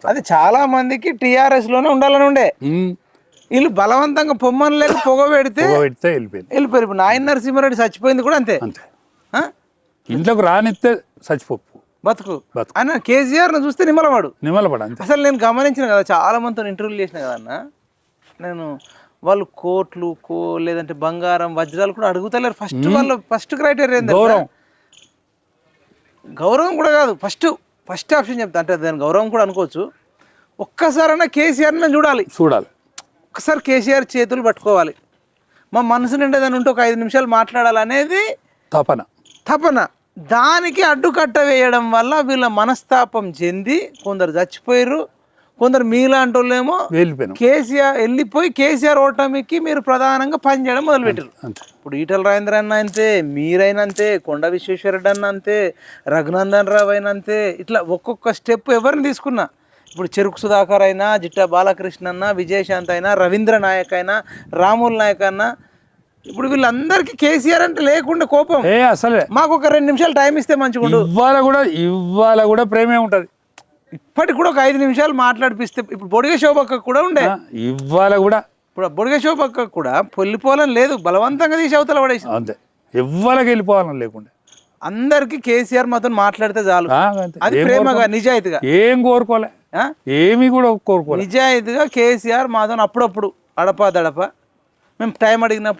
చెప్తా. అది చాలా మందికి టీఆర్ఎస్ లోనే ఉండాలని ఉండే, వీళ్ళు బలవంతంగా పొమ్మని లేక పొగ పెడితే వెళ్ళిపోయింది. వెళ్ళిపోయారు. ఇప్పుడు నాయన నరసింహారెడ్డి చచ్చిపోయింది కూడా అంతే. అంతే, ఇంట్లోకి రానిస్తే చచ్చిపోపు బతుకు ఆయన. కేసీఆర్ ను చూస్తే నిమ్మలవాడు అంతే. అసలు నేను గమనించిన కదా, చాలా మందితో ఇంటర్వ్యూలు చేసిన కదా అన్న నేను, వాళ్ళు కోట్లు లేదంటే బంగారం వజ్రాలు కూడా అడుగుతలేరు. ఫస్ట్ వాళ్ళు ఫస్ట్ క్రైటీరియా ఏంటంటే గౌరవం కూడా కాదు, ఫస్ట్ ఆప్షన్ చెప్తా. అంటే దాని గౌరవం కూడా అనుకోవచ్చు. ఒక్కసారైనా కేసీఆర్ నేను చూడాలి, ఒక్కసారి కేసీఆర్ చేతులు పట్టుకోవాలి, మా మనసు నిండా దాని ఉంటే ఒక 5 నిమిషాలు మాట్లాడాలనేది తపన. దానికి అడ్డుకట్ట వేయడం వల్ల వీళ్ళ మనస్తాపం చెంది కొందరు చచ్చిపోయారు, కొందరు మీలాంటి వాళ్ళేమో కేసీఆర్ వెళ్ళిపోయి కేసీఆర్ ఓటమికి మీరు ప్రధానంగా పనిచేయడం మొదలుపెట్టారు. ఇప్పుడు ఈటల రాజేంద్ర అన్న అంతే, మీరైనంతే, కొండ విశ్వేశ్వరరెడ్డి అన్న అంతే, రఘునందన్ రావు అయినా అంతే. ఇట్లా ఒక్కొక్క స్టెప్ ఎవరిని తీసుకున్నా, ఇప్పుడు చెరుకు సుధాకర్ అయినా, జిట్టా బాలకృష్ణ అన్న, విజయశాంత్ అయినా, రవీంద్ర నాయక్ అయినా, రాముల్ నాయక్ అన్న, ఇప్పుడు వీళ్ళందరికీ కేసీఆర్ అంటే లేకుండా కోపం. అసలే మాకు ఒక 2 నిమిషాలు టైం ఇస్తే మంచిగా ఇవాళ కూడా ప్రేమే ఉంటది. ఇప్పటికి కూడా ఒక 5 నిమిషాలు మాట్లాడిపిస్తే. ఇప్పుడు బొడిగ శోభక్క కూడా ఉండే, ఇవాళ కూడా ఇప్పుడు బొడిగ శోభక్క కూడా పొల్లిపోవాలని లేదు, బలవంతంగా తీసి అవతల పడేసి అంతే. ఇవ్వాలకి వెళ్ళిపోవాలని లేకుండా అందరికి కేసీఆర్ మాతో మాట్లాడితే చాలు, అది ప్రేమగా నిజాయితీగా. ఏం కోరుకోలే, ఏమి కూడా కోరుకోలే, నిజాయితీగా కేసీఆర్ మాతో అప్పుడప్పుడు అడపా దడప మేము టైం అడిగినప్పుడు